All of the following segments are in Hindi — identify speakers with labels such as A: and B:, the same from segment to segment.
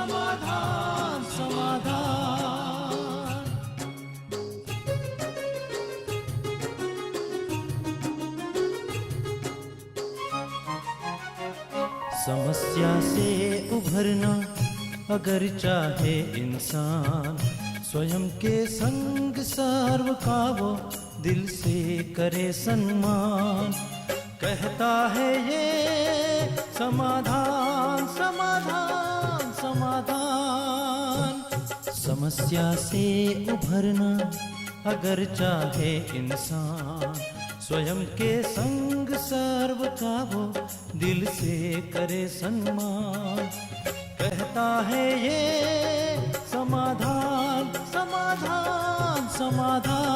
A: समाधान समाधान। समस्या से उभरना अगर चाहे इंसान, स्वयं के संग सर्व का वो दिल से करे सम्मान। कहता है ये समाधान समाधान समाधान। समस्या से उभरना अगर चाहे इंसान, स्वयं के संग सर्व का वो दिल से करे सम्मान। कहता है ये समाधान समाधान समाधान।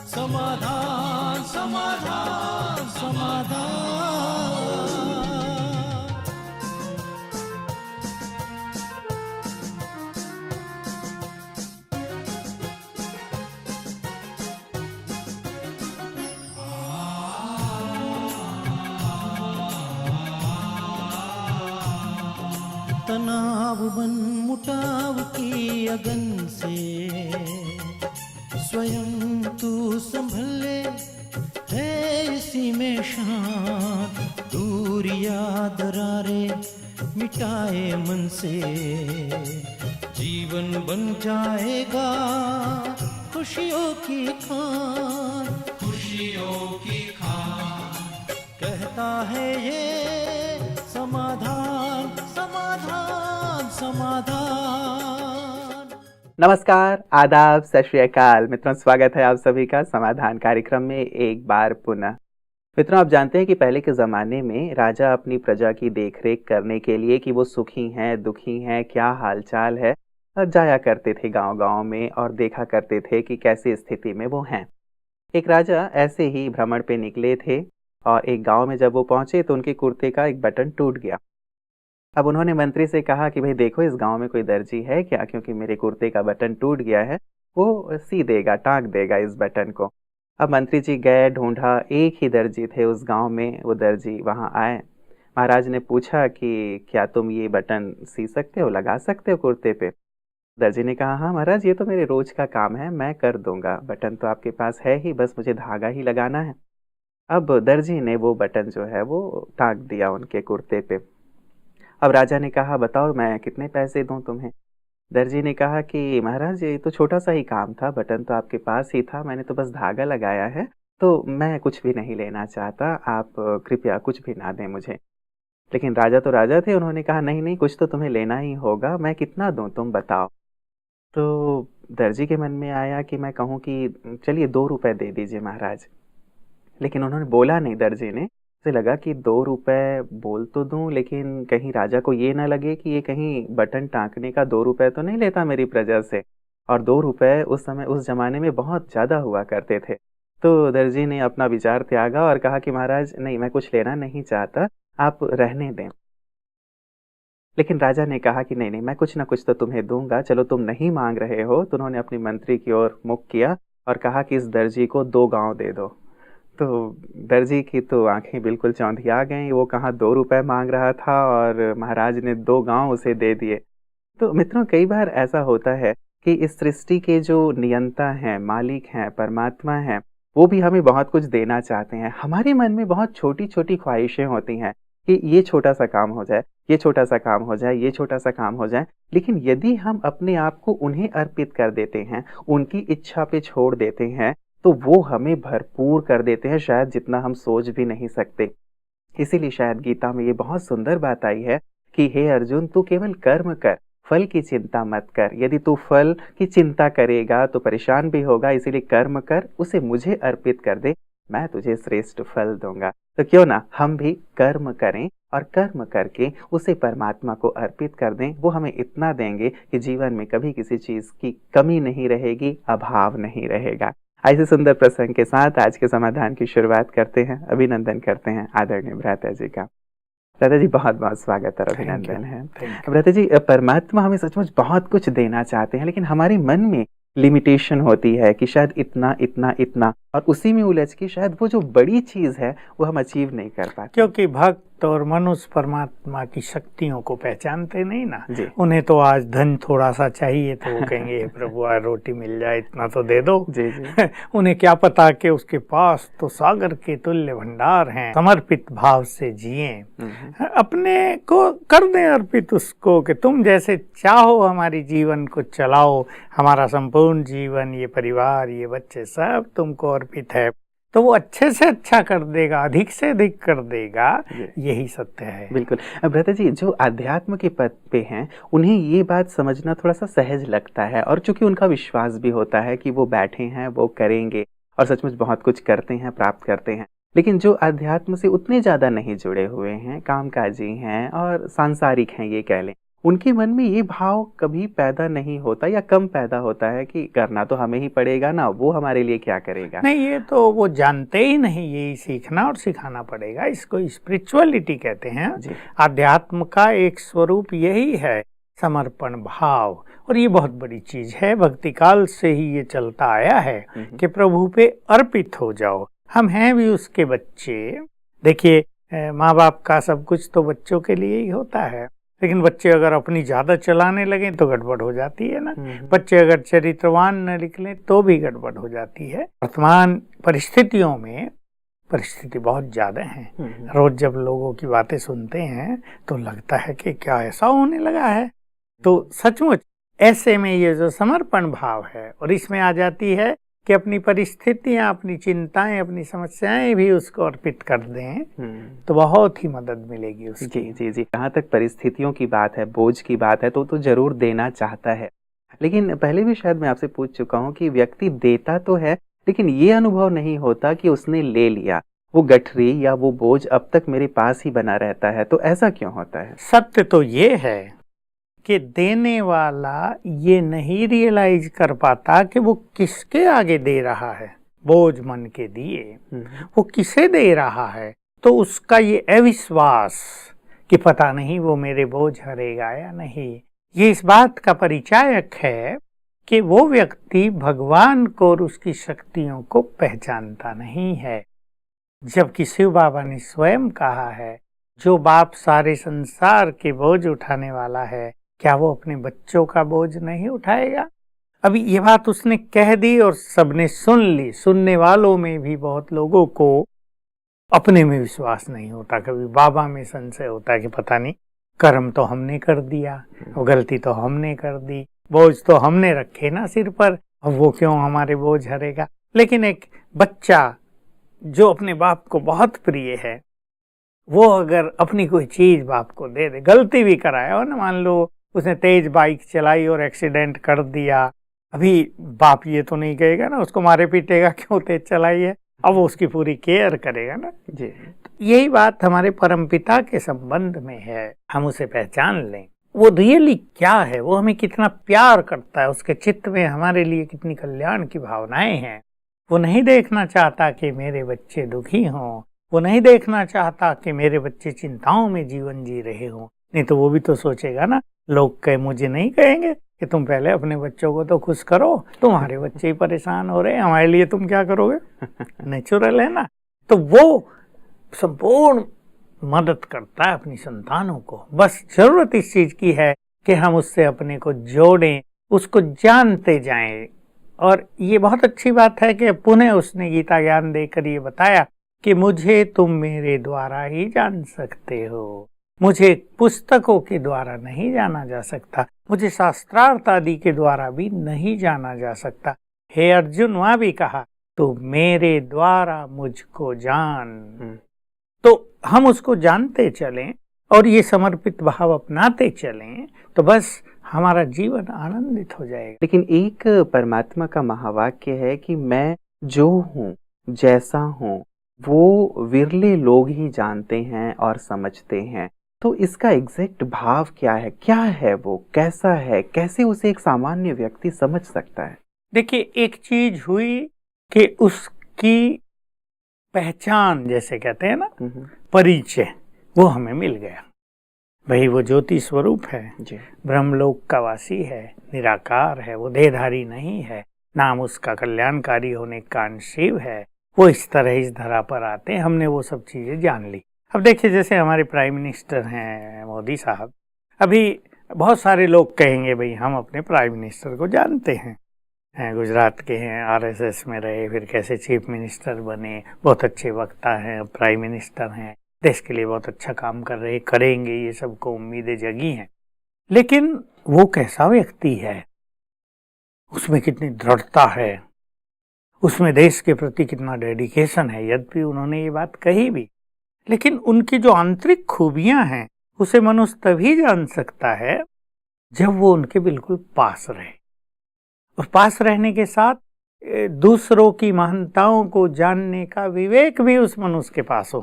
A: समाधान समाधान समाधान। तनाव बन मुटाव की अगन से स्वयं तू संभले है इसी में शान। दूरिया दरारे मिटाए मन से, जीवन बन जाएगा खुशियों की खान। खुशियों की खान। कहता है ये समाधान समाधान समाधान।
B: नमस्कार, आदाब, सत श्री अकाल। मित्रों, स्वागत है आप सभी का समाधान कार्यक्रम में एक बार पुनः। मित्रों, आप जानते हैं कि पहले के ज़माने में राजा अपनी प्रजा की देखरेख करने के लिए कि वो सुखी हैं, दुखी हैं, क्या हालचाल है, और जाया करते थे गांव-गांव में और देखा करते थे कि कैसी स्थिति में वो हैं। एक राजा ऐसे ही भ्रमण पे निकले थे और एक गाँव में जब वो पहुँचे तो उनके कुर्ते का एक बटन टूट गया। अब उन्होंने मंत्री से कहा कि भाई देखो, इस गांव में कोई दर्जी है क्या, क्योंकि मेरे कुर्ते का बटन टूट गया है, वो सी देगा, टाँक देगा इस बटन को। अब मंत्री जी गए, ढूंढा, एक ही दर्जी थे उस गांव में। वो दर्जी वहां आए। महाराज ने पूछा कि क्या तुम ये बटन सी सकते हो, लगा सकते हो कुर्ते पे? दर्जी ने कहा, हाँ महाराज, ये तो मेरे रोज का काम है, मैं कर दूंगा। बटन तो आपके पास है ही, बस मुझे धागा ही लगाना है। अब दर्जी ने वो बटन जो है वो टाँक दिया उनके कुर्ते पे। अब राजा ने कहा, बताओ मैं कितने पैसे दूं तुम्हें? दर्जी ने कहा कि महाराज, ये तो छोटा सा ही काम था, बटन तो आपके पास ही था, मैंने तो बस धागा लगाया है, तो मैं कुछ भी नहीं लेना चाहता, आप कृपया कुछ भी ना दें मुझे। लेकिन राजा तो राजा थे, उन्होंने कहा, नहीं नहीं, कुछ तो तुम्हें लेना ही होगा, मैं कितना दूं तुम बताओ। तो दर्जी के मन में आया कि मैं कहूँ कि चलिए 2 रुपए दे दीजिए महाराज। लेकिन उन्होंने बोला नहीं। दर्जी ने, उसे लगा कि 2 रुपए बोल तो दूं, लेकिन कहीं राजा को ये ना लगे कि ये कहीं बटन टाँकने का 2 रुपए तो नहीं लेता मेरी प्रजा से। और 2 रुपए उस समय, उस जमाने में बहुत ज़्यादा हुआ करते थे। तो दर्जी ने अपना विचार त्यागा और कहा कि महाराज नहीं, मैं कुछ लेना नहीं चाहता, आप रहने दें। लेकिन राजा ने कहा कि नहीं नहीं, मैं कुछ ना कुछ तो तुम्हें दूंगा, चलो तुम नहीं मांग रहे हो। तो उन्होंने अपनी मंत्री की ओर मुख किया और कहा कि इस दर्जी को 2 गाँव दे दो। तो दर्जी की तो आंखें बिल्कुल चौंधिया गईं। वो कहाँ 2 रुपए मांग रहा था और महाराज ने 2 गांव उसे दे दिए। तो मित्रों, कई बार ऐसा होता है कि इस सृष्टि के जो नियंता हैं, मालिक हैं, परमात्मा हैं, वो भी हमें बहुत कुछ देना चाहते हैं। हमारे मन में बहुत छोटी छोटी ख्वाहिशें होती हैं कि ये छोटा सा काम हो जाए, ये छोटा सा काम हो जाए, ये छोटा सा काम हो जाए। लेकिन यदि हम अपने आप को उन्हें अर्पित कर देते हैं, उनकी इच्छा पे छोड़ देते हैं, तो वो हमें भरपूर कर देते हैं, शायद जितना हम सोच भी नहीं सकते। इसीलिए शायद गीता में ये बहुत सुंदर बात आई है कि हे अर्जुन, तू केवल कर्म कर, फल की चिंता मत कर। यदि तू फल की चिंता करेगा तो परेशान भी होगा, इसीलिए कर्म कर, उसे मुझे अर्पित कर दे, मैं तुझे श्रेष्ठ फल दूंगा। तो क्यों ना हम भी कर्म करें और कर्म करके उसे परमात्मा को अर्पित कर दें। वो हमें इतना देंगे कि जीवन में कभी किसी चीज की कमी नहीं रहेगी, अभाव नहीं रहेगा। ऐसे सुंदर प्रसंग के साथ आज के समाधान की शुरुआत करते हैं। अभिनंदन करते हैं आदरणीय भ्राता जी का। भ्राता जी, बहुत बहुत स्वागत और अभिनंदन है। भ्राता जी, परमात्मा हमें सचमुच बहुत कुछ देना चाहते हैं, लेकिन हमारे मन में लिमिटेशन होती है कि शायद इतना इतना इतना, और उसी में उलझ के शायद वो जो बड़ी चीज है वो हम अचीव नहीं कर पाते।
C: क्योंकि भक्त और मनुष्य परमात्मा की शक्तियों को पहचानते नहीं ना।
B: जी।
C: उन्हें तो आज धन थोड़ा सा चाहिए तो वो कहेंगे हे प्रभु आज रोटी मिल जाए इतना तो दे दो।
B: जी जी।
C: उन्हें क्या पता कि उसके पास तो सागर के तुल्य भंडार हैं। समर्पित भाव से जिए, अपने को कर दें अर्पित उसको कि तुम जैसे चाहो हमारी जीवन को चलाओ, हमारा संपूर्ण जीवन, ये परिवार, ये बच्चे सब तुमको अर्पित है। तो वो अच्छे से अच्छा कर देगा, अधिक से अधिक कर देगा। यही सत्य है।
B: बिल्कुल। भ्राता जी, जो अध्यात्म के पद पे हैं उन्हें ये बात समझना थोड़ा सा सहज लगता है, और चूंकि उनका विश्वास भी होता है कि वो बैठे हैं, वो करेंगे और सचमुच बहुत कुछ करते हैं, प्राप्त करते हैं। लेकिन जो अध्यात्म से उतने ज्यादा नहीं जुड़े हुए हैं, कामकाजी हैं और सांसारिक हैं ये कह लें, उनके मन में ये भाव कभी पैदा नहीं होता या कम पैदा होता है कि करना तो हमें ही पड़ेगा ना, वो हमारे लिए क्या करेगा।
C: नहीं, ये तो वो जानते ही नहीं। यही सीखना और सिखाना पड़ेगा। इसको स्पिरिचुअलिटी कहते हैं। अध्यात्म का एक स्वरूप यही है, समर्पण भाव। और ये बहुत बड़ी चीज है। भक्ति काल से ही ये चलता आया है कि प्रभु पे अर्पित हो जाओ। हम हैं भी उसके बच्चे। देखिए, माँ बाप का सब कुछ तो बच्चों के लिए ही होता है, लेकिन बच्चे अगर अपनी ज्यादा चलाने लगे तो गड़बड़ हो जाती है ना। बच्चे अगर चरित्रवान न निकले तो भी गड़बड़ हो जाती है। वर्तमान परिस्थितियों में परिस्थिति बहुत ज्यादा है। रोज जब लोगों की बातें सुनते हैं तो लगता है कि क्या ऐसा होने लगा है। तो सचमुच ऐसे में ये जो समर्पण भाव है, और इसमें आ जाती है कि अपनी परिस्थितियां, अपनी चिंताएं, अपनी समस्याएं भी उसको अर्पित कर दें, तो बहुत ही मदद मिलेगी उसकी।
B: जी जी जी। जहाँ तक परिस्थितियों की बात है, बोझ की बात है, तो जरूर देना चाहता है। लेकिन पहले भी शायद मैं आपसे पूछ चुका हूँ कि व्यक्ति देता तो है, लेकिन ये अनुभव नहीं होता कि उसने ले लिया, वो गठरी या वो बोझ अब तक मेरे पास ही बना रहता है। तो ऐसा क्यों होता है?
C: सत्य तो ये है कि देने वाला ये नहीं रियलाइज कर पाता कि वो किसके आगे दे रहा है। बोझ मन के दिए, वो किसे दे रहा है। तो उसका ये अविश्वास कि पता नहीं वो मेरे बोझ हरेगा या नहीं, ये इस बात का परिचायक है कि वो व्यक्ति भगवान को और उसकी शक्तियों को पहचानता नहीं है। जबकि शिव बाबा ने स्वयं कहा है, जो बाप सारे संसार के बोझ उठाने वाला है, क्या वो अपने बच्चों का बोझ नहीं उठाएगा? अभी ये बात उसने कह दी और सबने सुन ली। सुनने वालों में भी बहुत लोगों को अपने में विश्वास नहीं होता। कभी बाबा में संशय होता है कि पता नहीं, कर्म तो हमने कर दिया, गलती तो हमने कर दी, बोझ तो हमने रखे ना सिर पर, अब वो क्यों हमारे बोझ हरेगा। लेकिन एक बच्चा जो अपने बाप को बहुत प्रिय है, वो अगर अपनी कोई चीज बाप को दे दे, गलती भी कराया हो ना, मान लो उसने तेज बाइक चलाई और एक्सीडेंट कर दिया, अभी बाप ये तो नहीं कहेगा ना, उसको मारे पीटेगा क्यों तेज चलाई है, अब वो उसकी पूरी केयर करेगा ना जी। तो यही बात हमारे परमपिता के संबंध में है। हम उसे पहचान लें, वो रियली क्या है, वो हमें कितना प्यार करता है, उसके चित्त में हमारे लिए कितनी कल्याण की भावनाएं हैं। वो नहीं देखना चाहता कि मेरे बच्चे दुखी हों, वो नहीं देखना चाहता कि मेरे बच्चे चिंताओं में जीवन जी रहे हों। नहीं तो वो भी तो सोचेगा ना, लोग कहे मुझे नहीं कहेंगे कि तुम पहले अपने बच्चों को तो खुश करो, तुम्हारे बच्चे ही परेशान हो रहे हैं, हमारे लिए तुम क्या करोगे। नेचुरल है ना। तो वो संपूर्ण मदद करता है अपनी संतानों को। बस जरूरत इस चीज की है कि हम उससे अपने को जोड़ें, उसको जानते जाएं। और ये बहुत अच्छी बात है कि पुनः उसने गीता ज्ञान देकर ये बताया कि मुझे तुम मेरे द्वारा ही जान सकते हो, मुझे पुस्तकों के द्वारा नहीं जाना जा सकता, मुझे शास्त्रार्थ आदि के द्वारा भी नहीं जाना जा सकता। हे अर्जुन, वहां भी कहा तो मेरे द्वारा मुझको जान। तो हम उसको जानते चलें और ये समर्पित भाव अपनाते चलें, तो बस हमारा जीवन आनंदित हो जाएगा।
B: लेकिन एक परमात्मा का महावाक्य है कि मैं जो हूँ, जैसा हूँ, वो विरले लोग ही जानते हैं और समझते हैं। तो इसका एग्जैक्ट भाव क्या है वो कैसा है, कैसे उसे एक सामान्य व्यक्ति समझ सकता है?
C: देखिए, एक चीज हुई कि उसकी पहचान, जैसे कहते हैं ना, परिचय, वो हमें मिल गया। भाई वो ज्योति स्वरूप है, ब्रह्मलोक का वासी है, निराकार है, वो देहधारी नहीं है, नाम उसका कल्याणकारी होने का अंश शिव है, वो इस तरह इस धरा पर आते हैं। हमने वो सब चीज़ें जान ली। अब देखिए, जैसे हमारे प्राइम मिनिस्टर हैं मोदी साहब, अभी बहुत सारे लोग कहेंगे भाई हम अपने प्राइम मिनिस्टर को जानते हैं, गुजरात के हैं, आरएसएस में रहे, फिर कैसे चीफ मिनिस्टर बने, बहुत अच्छे वक्ता हैं, प्राइम मिनिस्टर हैं, देश के लिए बहुत अच्छा काम कर रहे, करेंगे, ये सबको उम्मीदें जगी हैं। लेकिन वो कैसा व्यक्ति है, उसमें कितनी दृढ़ता है, उसमें देश के प्रति कितना डेडिकेशन है। यद्यपि उन्होंने ये बात कही भी, लेकिन उनकी जो आंतरिक खूबियां हैं उसे मनुष्य तभी जान सकता है जब वो उनके बिल्कुल पास रहे। और पास रहने के साथ दूसरों की महानताओं को जानने का विवेक भी उस मनुष्य के पास हो।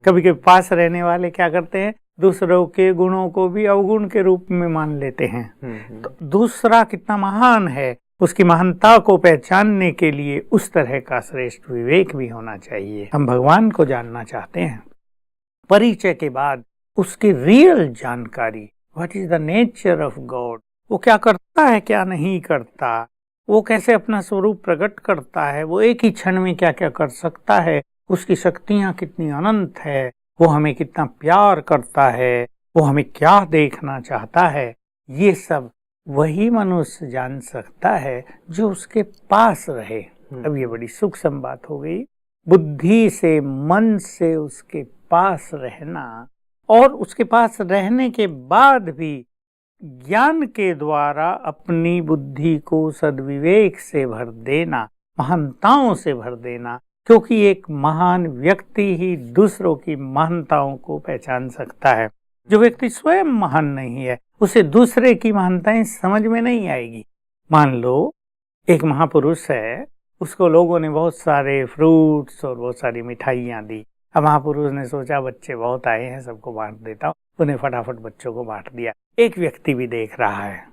C: कभी कभी पास रहने वाले क्या करते हैं, दूसरों के गुणों को भी अवगुण के रूप में मान लेते हैं। तो दूसरा कितना महान है, उसकी महानता को पहचानने के लिए उस तरह का श्रेष्ठ विवेक भी होना चाहिए। हम भगवान को जानना चाहते हैं, परिचय के बाद उसकी रियल जानकारी, what is the nature of God, वो क्या करता है क्या नहीं करता, वो कैसे अपना स्वरूप प्रकट करता है, वो एक ही क्षण में क्या क्या कर सकता है, उसकी शक्तियां कितनी अनंत है, वो हमें कितना प्यार करता है, वो हमें क्या देखना चाहता है, ये सब वही मनुष्य जान सकता है जो उसके पास रहे। अब ये बड़ी सूक्ष्म बात हो गई। बुद्धि से, मन से उसके पास रहना, और उसके पास रहने के बाद भी ज्ञान के द्वारा अपनी बुद्धि को सद्विवेक से भर देना, महानताओं से भर देना, क्योंकि एक महान व्यक्ति ही दूसरों की महानताओं को पहचान सकता है। जो व्यक्ति स्वयं महान नहीं है, उसे दूसरे की महानताएं समझ में नहीं आएगी। मान लो एक महापुरुष है, उसको लोगों ने बहुत सारे फ्रूट्स और बहुत सारी मिठाइयाँ दी। अब महापुरुष ने सोचा बच्चे बहुत आए हैं, सबको बांट देता हूँ, उन्हें फटाफट बच्चों को बांट दिया। एक व्यक्ति भी देख रहा है,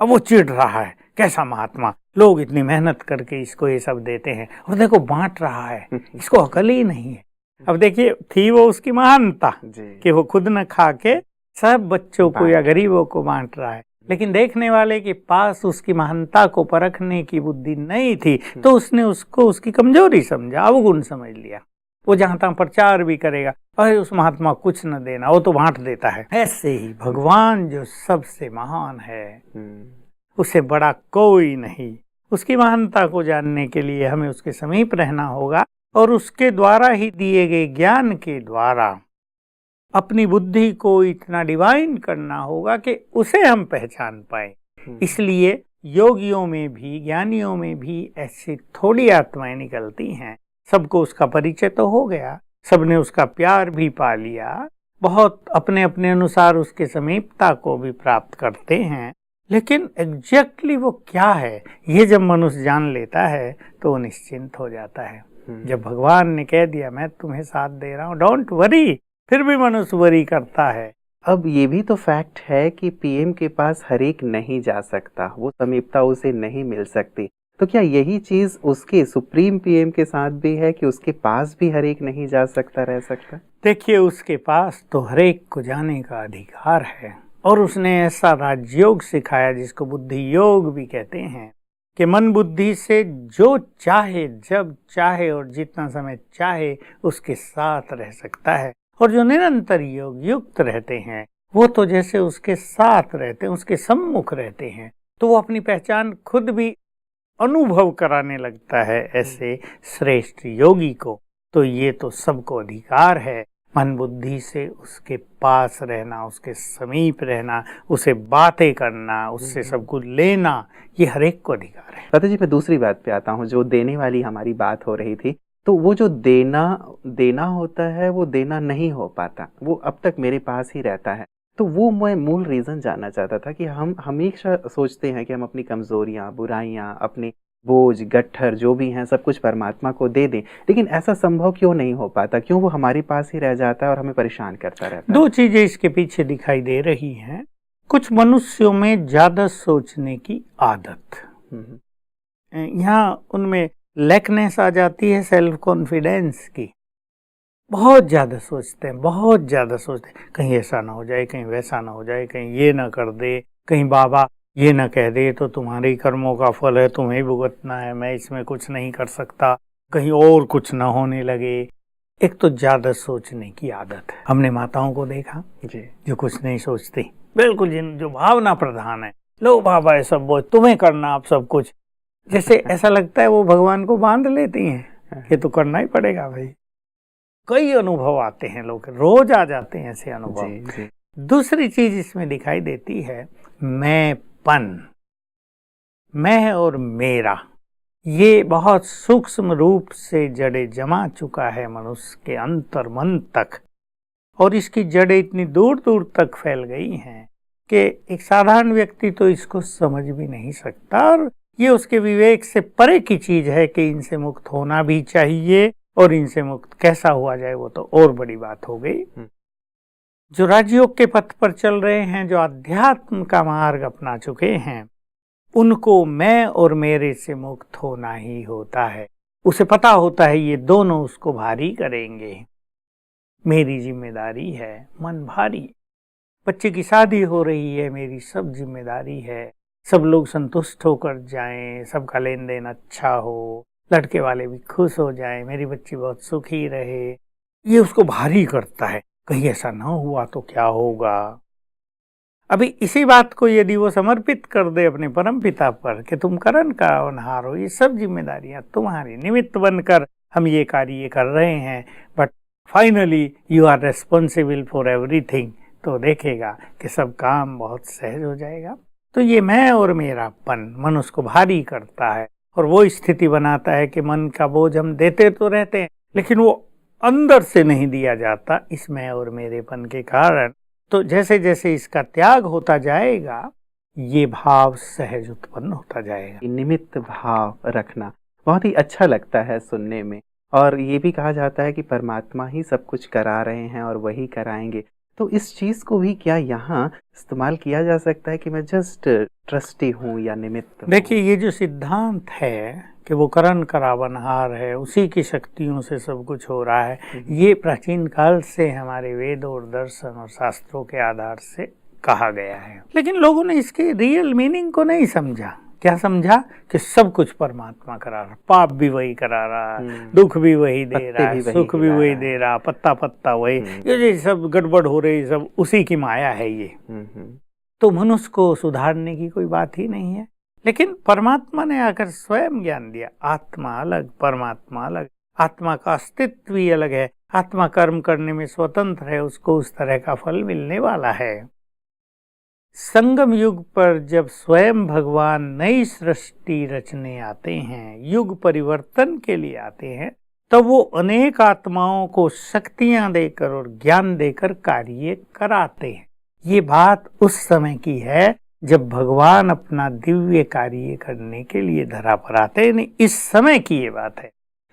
C: अब वो चिढ़ रहा है, कैसा महात्मा, लोग इतनी मेहनत करके इसको ये सब देते हैं और देखो बांट रहा है, इसको अकल ही नहीं है। अब देखिए, थी वो उसकी महानता कि वो खुद न खा के सब बच्चों को या गरीबों को बांट रहा है, लेकिन देखने वाले के पास उसकी महानता को परखने की बुद्धि नहीं थी, तो उसने उसको उसकी कमजोरी समझा, अवगुण समझ लिया। वो जहाँ तहाँ प्रचार भी करेगा, अरे उस महात्मा कुछ न देना, वो तो बांट देता है। ऐसे ही भगवान जो सबसे महान है, उससे बड़ा कोई नहीं। उसकी महानता को जानने के लिए हमें उसके समीप रहना होगा और उसके द्वारा ही दिए गए ज्ञान के द्वारा अपनी बुद्धि को इतना डिवाइन करना होगा कि उसे हम पहचान पाए। इसलिए योगियों में भी, ज्ञानियों में भी ऐसी थोड़ी आत्माएं निकलती हैं। सबको उसका परिचय तो हो गया, सबने उसका प्यार भी पा लिया, बहुत अपने अपने अनुसार उसके समीपता को भी प्राप्त करते हैं, लेकिन एग्जैक्टली वो क्या है, ये जब मनुष्य जान लेता है तो वो निश्चिंत हो जाता है। जब भगवान ने कह दिया मैं तुम्हें साथ दे रहा हूँ, डोंट वरी, फिर भी मनुष्य वरी करता है।
B: अब ये भी तो फैक्ट है कि पीएम के पास हर एक नहीं जा सकता, वो समीपता उसे नहीं मिल सकती। तो क्या यही चीज उसके सुप्रीम पीएम के साथ भी है कि उसके पास भी हर एक नहीं जा सकता, रह सकता?
C: देखिए, उसके पास तो हर एक को जाने का अधिकार है, और उसने ऐसा राजयोग सिखाया जिसको बुद्धि योग भी कहते हैं, कि मन बुद्धि से जो चाहे, जब चाहे और जितना समय चाहे उसके साथ रह सकता है। और जो निरंतर योग युक्त रहते हैं वो तो जैसे उसके साथ रहते हैं, उसके सम्मुख रहते हैं, तो वो अपनी पहचान खुद भी अनुभव कराने लगता है ऐसे श्रेष्ठ योगी को। तो ये तो सबको अधिकार है, मन बुद्धि से उसके पास रहना, उसके समीप रहना, उसे बातें करना, उससे सब कुछ लेना, ये हर एक को अधिकार है।
B: पता जी, मैं दूसरी बात पे आता हूँ, जो देने वाली हमारी बात हो रही थी। तो वो जो देना होता है वो देना नहीं हो पाता, वो अब तक मेरे पास ही रहता है। तो वो मैं मूल रीज़न जानना चाहता था कि हम हमेशा सोचते हैं कि हम अपनी कमज़ोरियाँ, बुराइयाँ, अपने बोझ, गट्ठर जो भी हैं सब कुछ परमात्मा को दे दें, लेकिन ऐसा संभव क्यों नहीं हो पाता? क्यों वो हमारे पास ही रह जाता है और हमें परेशान करता रहता है?
C: दो चीज़ें इसके पीछे दिखाई दे रही हैं। कुछ मनुष्यों में ज़्यादा सोचने की आदत, यहाँ उनमें लैकनेस आ जाती है सेल्फ कॉन्फिडेंस की। बहुत ज़्यादा सोचते हैं, बहुत ज़्यादा सोचते हैं, कहीं ऐसा ना हो जाए, कहीं वैसा ना हो जाए, कहीं ये ना कर दे, कहीं बाबा ये ना कह दे तो तुम्हारे कर्मों का फल है, तुम्हें भुगतना है, मैं इसमें कुछ नहीं कर सकता, कहीं और कुछ ना होने लगे। एक तो ज्यादा सोचने की आदत है। हमने माताओं को देखा
B: जी।
C: जो कुछ नहीं सोचती, बिल्कुल जो भावना प्रधान है, लो बाबा ये सब बोझ तुम्हें करना, आप सब कुछ, जैसे ऐसा लगता है वो भगवान को बांध लेती हैं कि तो करना ही पड़ेगा भाई। कई अनुभव आते हैं, लोग रोज आ जाते हैं ऐसे अनुभव।
B: जी, जी।
C: दूसरी चीज इसमें दिखाई देती है मैंपन, मैं और मेरा, ये बहुत सूक्ष्म रूप से जड़ें जमा चुका है मनुष्य के अंतर मन तक, और इसकी जड़ें इतनी दूर दूर तक फैल गई हैं कि एक साधारण व्यक्ति तो इसको समझ भी नहीं सकता, और ये उसके विवेक से परे की चीज है कि इनसे मुक्त होना भी चाहिए, और इनसे मुक्त कैसा हुआ जाए वो तो और बड़ी बात हो गई। जो राजयोग के पथ पर चल रहे हैं, जो अध्यात्म का मार्ग अपना चुके हैं, उनको मैं और मेरे से मुक्त होना ही होता है। उसे पता होता है ये दोनों उसको भारी करेंगे। मेरी जिम्मेदारी है, मन भारी, बच्चे की शादी हो रही है, मेरी सब जिम्मेदारी है, सब लोग संतुष्ट होकर जाएं, सबका लेन देन अच्छा हो, लड़के वाले भी खुश हो जाएं, मेरी बच्ची बहुत सुखी रहे, ये उसको भारी करता है। कहीं ऐसा ना हुआ तो क्या होगा। अभी इसी बात को यदि वो समर्पित कर दे अपने परम पिता पर कि तुम करण का अवनहार हो, ये सब जिम्मेदारियां तुम्हारी, निमित्त बनकर हम ये कार्य कर रहे हैं, but finally you are responsible for everything, तो देखेगा कि सब काम बहुत सहज हो जाएगा। तो ये मैं और मेरापन मन उसको भारी करता है, और वो स्थिति बनाता है कि मन का बोझ हम देते तो रहते हैं, लेकिन वो अंदर से नहीं दिया जाता इस मैं और मेरेपन के कारण। तो जैसे जैसे इसका त्याग होता जाएगा, ये भाव सहज उत्पन्न होता जाएगा।
B: निमित्त भाव रखना बहुत ही अच्छा लगता है सुनने में, और ये भी कहा जाता है कि परमात्मा ही सब कुछ करा रहे हैं और वही कराएंगे। तो इस चीज को भी क्या यहाँ इस्तेमाल किया जा सकता है कि मैं जस्ट ट्रस्टी हूँ या निमित्त हूँ?
C: देखिए, ये जो सिद्धांत है कि वो करण करावनहार है, उसी की शक्तियों से सब कुछ हो रहा है, ये प्राचीन काल से हमारे वेद और दर्शन और शास्त्रों के आधार से कहा गया है। लेकिन लोगों ने इसके रियल मीनिंग को नहीं समझा। क्या समझा कि सब कुछ परमात्मा करा रहा, पाप भी वही करा रहा, दुख भी वही दे रहा है, सुख भी वही दे रहा, पत्ता पत्ता वही, ये सब गड़बड़ हो रही, सब उसी की माया है ये। तो मनुष्य को सुधारने की कोई बात ही नहीं है। लेकिन परमात्मा ने आकर स्वयं ज्ञान दिया, आत्मा अलग, परमात्मा अलग, आत्मा का अस्तित्व ही अलग है, आत्मा कर्म करने में स्वतंत्र है, उसको उस तरह का फल मिलने वाला है। संगम युग पर जब स्वयं भगवान नई सृष्टि रचने आते हैं, युग परिवर्तन के लिए आते हैं, तब वो अनेक आत्माओं को शक्तियां देकर और ज्ञान देकर कार्य कराते हैं। ये बात उस समय की है जब भगवान अपना दिव्य कार्य करने के लिए धरा पर आते, नहीं इस समय की ये बात है।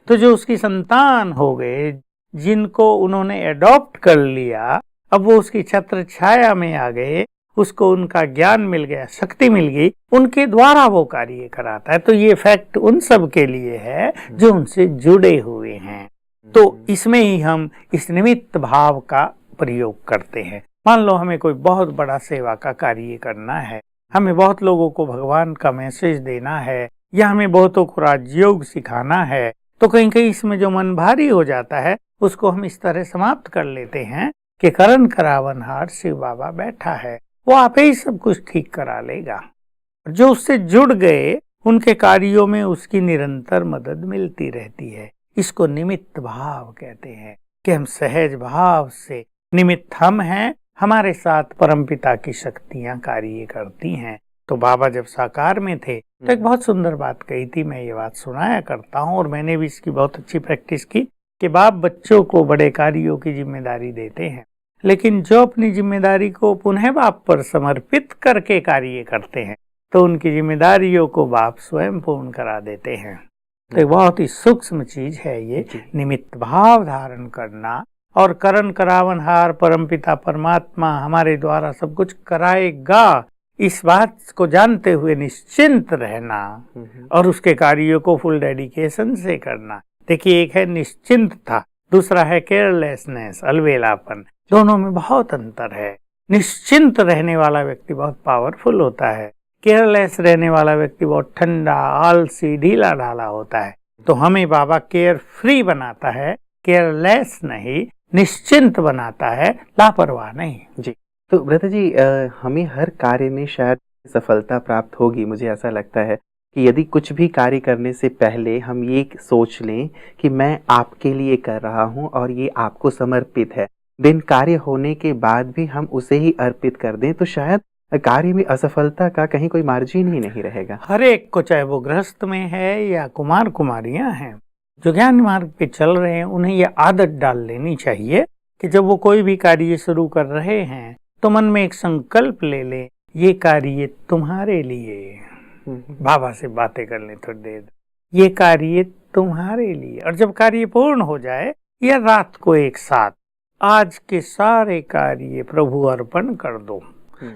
C: तो जो उसकी संतान हो गए, जिनको उन्होंने एडॉप्ट कर लिया, अब वो उसकी छत्र छाया में आ गए, उसको उनका ज्ञान मिल गया, शक्ति मिल गई, उनके द्वारा वो कार्य कराता है। तो ये फैक्ट उन सब के लिए है जो उनसे जुड़े हुए हैं। तो इसमें ही हम इस निमित्त भाव का प्रयोग करते हैं। मान लो हमें कोई बहुत बड़ा सेवा का कार्य करना है, हमें बहुत लोगों को भगवान का मैसेज देना है, या हमें बहुतों को राजयोग सिखाना है, तो कहीं कहीं इसमें जो मन भारी हो जाता है उसको हम इस तरह समाप्त कर लेते हैं कि करण करावनहार शिव बाबा बैठा है, वो आप ही सब कुछ ठीक करा लेगा। जो उससे जुड़ गए उनके कार्यों में उसकी निरंतर मदद मिलती रहती है। इसको निमित्त भाव कहते हैं कि हम सहज भाव से, निमित्त हम हैं, हमारे साथ परमपिता की शक्तियां कार्य करती हैं। तो बाबा जब साकार में थे तो एक बहुत सुंदर बात कही थी, मैं ये बात सुनाया करता हूँ और मैंने भी इसकी बहुत अच्छी प्रैक्टिस की कि बाप बच्चों को बड़े कार्यों की जिम्मेदारी देते हैं, लेकिन जो अपनी जिम्मेदारी को पुनः बाप पर समर्पित करके कार्य करते हैं तो उनकी जिम्मेदारियों को बाप स्वयं पूर्ण करा देते हैं। तो एक बहुत ही सूक्ष्म चीज है ये निमित्त भाव धारण करना, और करण करावनहार परमपिता परमात्मा हमारे द्वारा सब कुछ कराएगा, इस बात को जानते हुए निश्चिंत रहना और उसके कार्यों को फुल डेडिकेशन से करना। देखिए, एक है निश्चिंतता, दूसरा है केयरलेसनेस, अलबेलापन। दोनों में बहुत अंतर है। निश्चिंत रहने वाला व्यक्ति बहुत पावरफुल होता है, केयरलेस रहने वाला व्यक्ति बहुत ठंडा, आलसी, ढीला ढाला होता है। तो हमें बाबा केयर फ्री बनाता है, केयरलेस नहीं, निश्चिंत बनाता है, लापरवाह नहीं।
B: जी, तो ब्रदर जी हमें हर कार्य में शायद सफलता प्राप्त होगी। मुझे ऐसा लगता है कि यदि कुछ भी कार्य करने से पहले हम ये सोच लें कि मैं आपके लिए कर रहा हूँ और ये आपको समर्पित है, दिन कार्य होने के बाद भी हम उसे ही अर्पित कर दें, तो शायद कार्य में असफलता का कहीं कोई मार्जिन ही नहीं रहेगा।
C: हर एक को, चाहे वो गृहस्थ में है या कुमार कुमारियां हैं, जो ज्ञान मार्ग पे चल रहे हैं, उन्हें ये आदत डाल लेनी चाहिए कि जब वो कोई भी कार्य शुरू कर रहे हैं तो मन में एक संकल्प ले लें, ये कार्य तुम्हारे लिए। बाबा से बातें कर लें थोड़ी देर, ये कार्य तुम्हारे लिए। और जब कार्य पूर्ण हो जाए, या रात को एक साथ आज के सारे कार्य प्रभु अर्पण कर दो,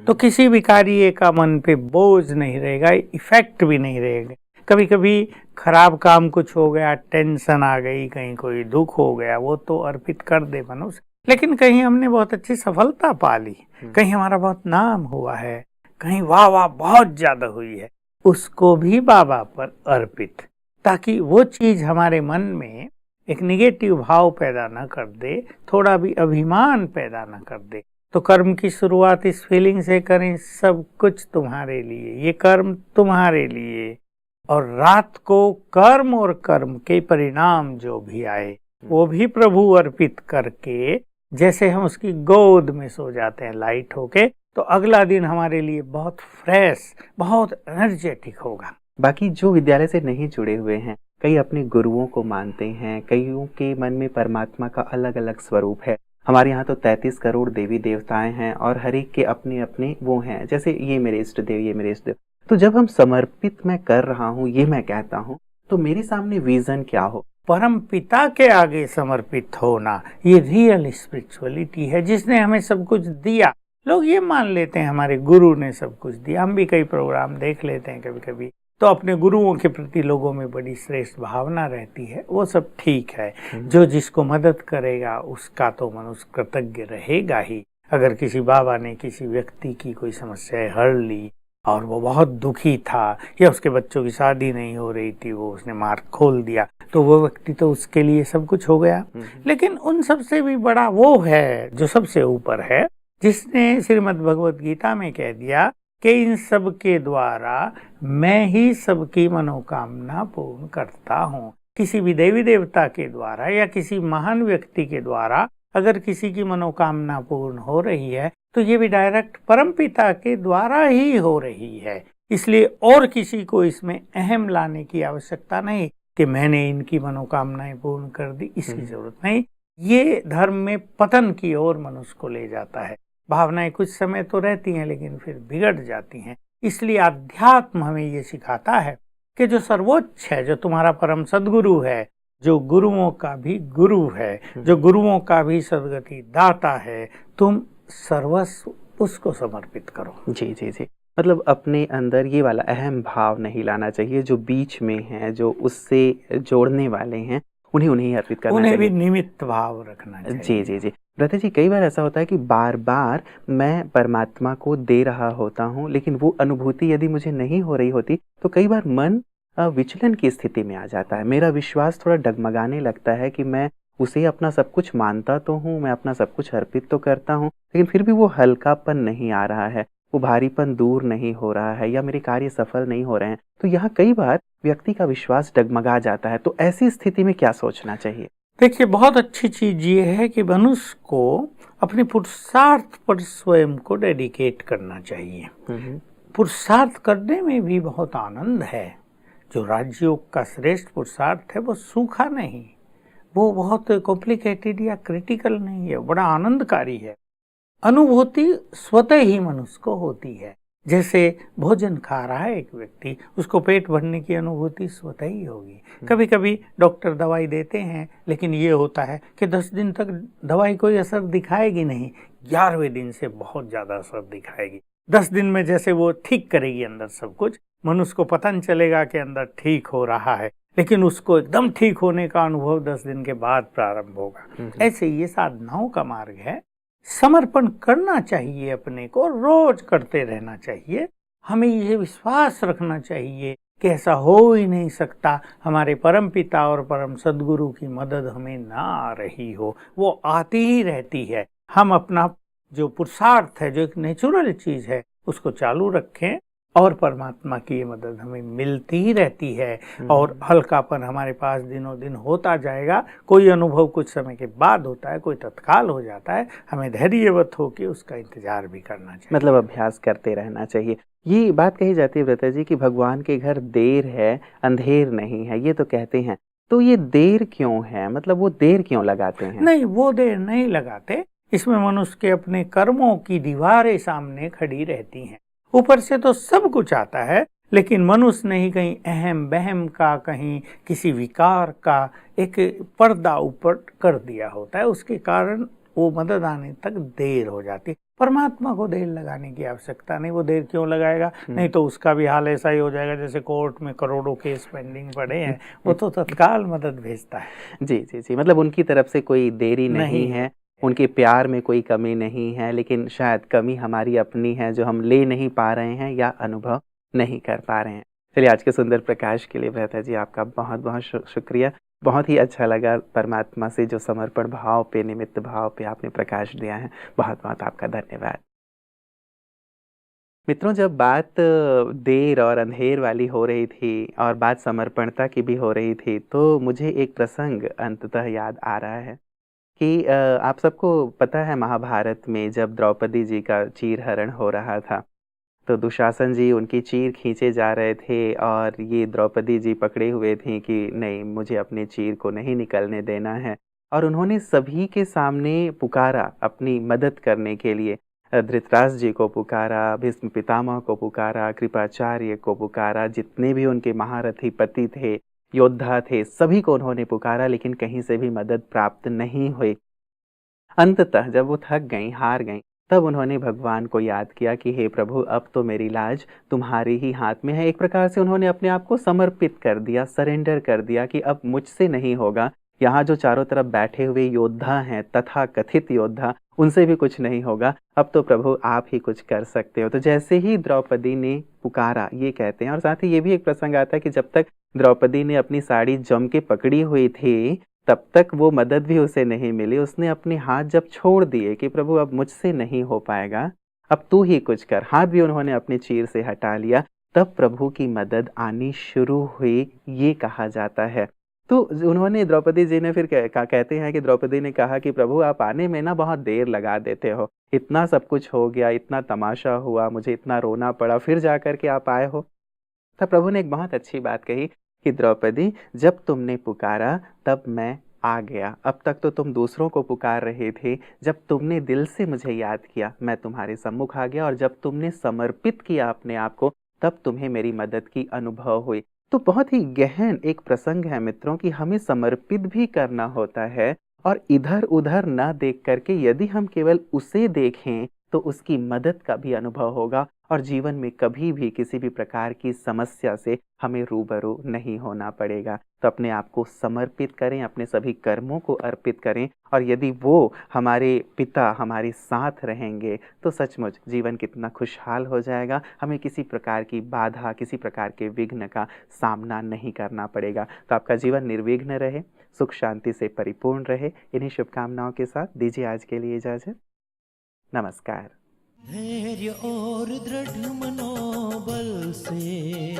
C: तो किसी भी कार्य का मन पे बोझ नहीं रहेगा, इफेक्ट भी नहीं रहेगा। कभी कभी खराब काम कुछ हो गया, टेंशन आ गई, कहीं कोई दुख हो गया, वो तो अर्पित कर दे मनुष्य। लेकिन कहीं हमने बहुत अच्छी सफलता पा ली, कहीं हमारा बहुत नाम हुआ है, कहीं वाह वाह बहुत ज्यादा हुई है, उसको भी बाबा पर अर्पित, ताकि वो चीज हमारे मन में एक निगेटिव भाव पैदा न कर दे, थोड़ा भी अभिमान पैदा न कर दे। तो कर्म की शुरुआत इस फीलिंग से करें, सब कुछ तुम्हारे लिए, ये कर्म तुम्हारे लिए। और रात को कर्म और कर्म के परिणाम जो भी आए वो भी प्रभु अर्पित करके, जैसे हम उसकी गोद में सो जाते हैं लाइट होके, तो अगला दिन हमारे लिए बहुत फ्रेश, बहुत एनर्जेटिक होगा।
B: बाकी जो विद्यालय से नहीं जुड़े हुए हैं, कई अपने गुरुओं को मानते हैं, कईयों के मन में परमात्मा का अलग अलग स्वरूप है। हमारे यहाँ तो 33 करोड़ देवी देवताएं हैं और हर एक के अपने अपने वो हैं, जैसे ये मेरे इष्ट देव, ये मेरे इष्ट देव। तो जब हम समर्पित मैं कर रहा हूँ, ये मैं कहता हूँ, तो मेरे सामने विजन क्या हो?
C: परम पिता के आगे समर्पित होना, ये रियल स्पिरिचुअलिटी है, जिसने हमें सब कुछ दिया। लोग ये मान लेते हैं हमारे गुरु ने सब कुछ दिया। हम भी कई प्रोग्राम देख लेते हैं कभी कभी, तो अपने गुरुओं के प्रति लोगों में बड़ी श्रेष्ठ भावना रहती है, वो सब ठीक है। जो जिसको मदद करेगा उसका तो मनुष्य कृतज्ञ रहेगा ही। अगर किसी बाबा ने किसी व्यक्ति की कोई समस्या हर ली और वो बहुत दुखी था, या उसके बच्चों की शादी नहीं हो रही थी, वो उसने मार्ग खोल दिया, तो वो व्यक्ति तो उसके लिए सब कुछ हो गया। लेकिन उन सबसे भी बड़ा वो है जो सबसे ऊपर है, जिसने श्रीमद् भगवत गीता में कह दिया कि इन सब के द्वारा मैं ही सबकी मनोकामना पूर्ण करता हूँ। किसी भी देवी देवता के द्वारा या किसी महान व्यक्ति के द्वारा अगर किसी की मनोकामना पूर्ण हो रही है, तो ये भी डायरेक्ट परमपिता के द्वारा ही हो रही है। इसलिए और किसी को इसमें अहम लाने की आवश्यकता नहीं कि मैंने इनकी मनोकामनाएं पूर्ण कर दी, इसकी जरूरत नहीं। ये धर्म में पतन की ओर मनुष्य को ले जाता है। भावनाएं कुछ समय तो रहती हैं, लेकिन फिर बिगड़ जाती हैं। इसलिए अध्यात्म हमें ये सिखाता है कि जो सर्वोच्च है, जो तुम्हारा परम सद्गुरु है, जो गुरुओं का भी गुरु है, जो गुरुओं का भी सद्गति दाता है, तुम सर्वस्व उसको समर्पित करो।
B: जी जी जी, मतलब अपने अंदर ये वाला अहम भाव नहीं लाना चाहिए। जो बीच में है, जो उससे जोड़ने वाले हैं, उन्हें अर्पित करना चाहिए।
C: उन्हें भी निमित्त भाव रखना चाहिए।
B: जी जी जी ब्रदर जी, कई बार ऐसा होता है कि बार बार मैं परमात्मा को दे रहा होता हूँ, लेकिन वो अनुभूति यदि मुझे नहीं हो रही होती, तो कई बार मन विचलन की स्थिति में आ जाता है। मेरा विश्वास थोड़ा डगमगाने लगता है कि मैं उसे अपना सब कुछ मानता तो हूँ, मैं अपना सब कुछ अर्पित तो करता हूँ, लेकिन फिर भी वो हल्कापन नहीं आ रहा है, वो भारीपन दूर नहीं हो रहा है, या मेरे कार्य सफल नहीं हो रहे हैं। तो यहाँ कई बार व्यक्ति का विश्वास डगमगा जाता है। तो ऐसी स्थिति में क्या सोचना चाहिए?
C: देखिए, बहुत अच्छी चीज ये है कि मनुष्य को अपने पुरुषार्थ पर स्वयं को डेडिकेट करना चाहिए। पुरुषार्थ करने में भी बहुत आनंद है। जो राजयोग का श्रेष्ठ पुरुषार्थ है वो सूखा नहीं, वो बहुत कॉम्प्लिकेटेड या क्रिटिकल नहीं है, बड़ा आनंदकारी है। अनुभूति स्वतः ही मनुष्य को होती है। जैसे भोजन खा रहा है एक व्यक्ति, उसको पेट भरने की अनुभूति स्वतः ही होगी। कभी कभी डॉक्टर दवाई देते हैं, लेकिन ये होता है कि 10 दिन तक दवाई कोई असर दिखाएगी नहीं, 11वें दिन से बहुत ज़्यादा असर दिखाएगी। 10 दिन में जैसे वो ठीक करेगी अंदर सब कुछ, मनुष्य को पता चलेगा कि अंदर ठीक हो रहा है, लेकिन उसको एकदम ठीक होने का अनुभव 10 दिन के बाद प्रारंभ होगा। ऐसे ये साधनाओं का मार्ग है। समर्पण करना चाहिए अपने को, रोज करते रहना चाहिए। हमें ये विश्वास रखना चाहिए कि ऐसा हो ही नहीं सकता, हमारे परम पिता और परम सद्गुरु की मदद हमें ना आ रही हो, वो आती ही रहती है। हम अपना जो पुरुषार्थ है, जो एक नेचुरल चीज़ है, उसको चालू रखें और परमात्मा की ये मदद हमें मिलती ही रहती है और हल्कापन हमारे पास दिनों दिन होता जाएगा। कोई अनुभव कुछ समय के बाद होता है, कोई तत्काल हो जाता है, हमें धैर्यवत होकर उसका इंतजार भी करना चाहिए।
B: मतलब अभ्यास करते रहना चाहिए। ये बात कही जाती है व्रता जी कि भगवान के घर देर है, अंधेर नहीं है, ये तो कहते हैं। तो ये देर क्यों है, मतलब वो देर क्यों लगाते हैं?
C: नहीं, वो देर नहीं लगाते। इसमें मनुष्य के अपने कर्मों की दीवारें सामने खड़ी रहती हैं। ऊपर से तो सब कुछ आता है, लेकिन मनुष्य ने ही कहीं अहम बहम का, कहीं किसी विकार का एक पर्दा ऊपर कर दिया होता है। उसके कारण वो मदद आने तक देर हो जाती है। परमात्मा को देर लगाने की आवश्यकता नहीं। वो देर क्यों लगाएगा? नहीं तो उसका भी हाल ऐसा ही हो जाएगा जैसे कोर्ट में करोड़ों केस पेंडिंग पड़े हैं, वो तो तत्काल मदद भेजता है।
B: जी जी जी, मतलब उनकी तरफ से कोई देरी नहीं है, उनके प्यार में कोई कमी नहीं है, लेकिन शायद कमी हमारी अपनी है जो हम ले नहीं पा रहे हैं या अनुभव नहीं कर पा रहे हैं। चलिए, आज के सुंदर प्रकाश के लिए भ्राता जी आपका बहुत बहुत शुक्रिया। बहुत ही अच्छा लगा परमात्मा से जो समर्पण भाव पे, निमित्त भाव पे आपने प्रकाश दिया है। बहुत बहुत आपका धन्यवाद। मित्रों, जब बात देर और अंधेर वाली हो रही थी और बात समर्पणता की भी हो रही थी, तो मुझे एक प्रसंग अंततः याद आ रहा है कि आप सबको पता है महाभारत में जब द्रौपदी जी का चीरहरण हो रहा था, तो दुशासन जी उनकी चीर खींचे जा रहे थे और ये द्रौपदी जी पकड़े हुए थी कि नहीं, मुझे अपने चीर को नहीं निकलने देना है। और उन्होंने सभी के सामने पुकारा अपनी मदद करने के लिए। धृतराष्ट्र जी को पुकारा, भीष्म पितामह को पुकारा, कृपाचार्य को पुकारा, जितने भी उनके महारथी पति थे, योद्धा थे, सभी को उन्होंने पुकारा, लेकिन कहीं से भी मदद प्राप्त नहीं हुई। अंततः जब वो थक गईं, हार गईं, तब उन्होंने भगवान को याद किया कि हे प्रभु, अब तो मेरी लाज तुम्हारे ही हाथ में है। एक प्रकार से उन्होंने अपने आप को समर्पित कर दिया, सरेंडर कर दिया कि अब मुझसे नहीं होगा। यहाँ जो चारों तरफ बैठे हुए योद्धा हैं, तथा कथित योद्धा, उनसे भी कुछ नहीं होगा। अब तो प्रभु आप ही कुछ कर सकते हो। तो जैसे ही द्रौपदी ने पुकारा, ये कहते हैं, और साथ ही ये भी एक प्रसंग आता है कि जब तक द्रौपदी ने अपनी साड़ी जम के पकड़ी हुई थी, तब तक वो मदद भी उसे नहीं मिली। उसने अपने हाथ जब छोड़ दिए कि प्रभु अब मुझसे नहीं हो पाएगा, अब तू ही कुछ कर, हाथ भी उन्होंने अपनी चीर से हटा लिया, तब प्रभु की मदद आनी शुरू हुई, ये कहा जाता है। तो उन्होंने, द्रौपदी जी ने फिर कहते हैं कि द्रौपदी ने कहा कि प्रभु आप आने में ना बहुत देर लगा देते हो, इतना सब कुछ हो गया, इतना तमाशा हुआ, मुझे इतना रोना पड़ा, फिर जाकर के आप आए हो। तब प्रभु ने एक बहुत अच्छी बात कही कि द्रौपदी, जब तुमने पुकारा तब मैं आ गया। अब तक तो तुम दूसरों को पुकार रहे थे, जब तुमने दिल से मुझे याद किया, मैं तुम्हारे सम्मुख आ गया, और जब तुमने समर्पित किया अपने आप को, तब तुम्हें मेरी मदद की अनुभव हुई। तो बहुत ही गहन एक प्रसंग है मित्रों कि हमें समर्पित भी करना होता है, और इधर उधर ना देख करके यदि हम केवल उसे देखें तो उसकी मदद का भी अनुभव होगा, और जीवन में कभी भी किसी भी प्रकार की समस्या से हमें रूबरू नहीं होना पड़ेगा। तो अपने आप को समर्पित करें, अपने सभी कर्मों को अर्पित करें, और यदि वो हमारे पिता हमारे साथ रहेंगे तो सचमुच जीवन कितना खुशहाल हो जाएगा। हमें किसी प्रकार की बाधा, किसी प्रकार के विघ्न का सामना नहीं करना पड़ेगा। तो आपका जीवन निर्विघ्न रहे, सुख शांति से परिपूर्ण रहे। इन्हीं शुभकामनाओं के साथ दीजिए आज के लिए इजाजत। नमस्कार।
A: धैर्य और दृढ़ मनोबल से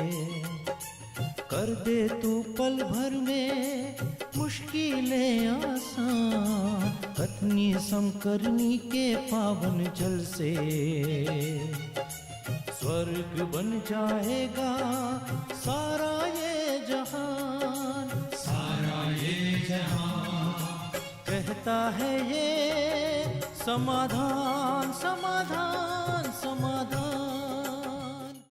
A: कर दे तू पल भर में मुश्किलें आसान, कतनी समकरनी के पावन जल से स्वर्ग बन जाएगा सारा ये जहान, सारा ये जहान। कहता है ये समाधान, समाधान, समाधान।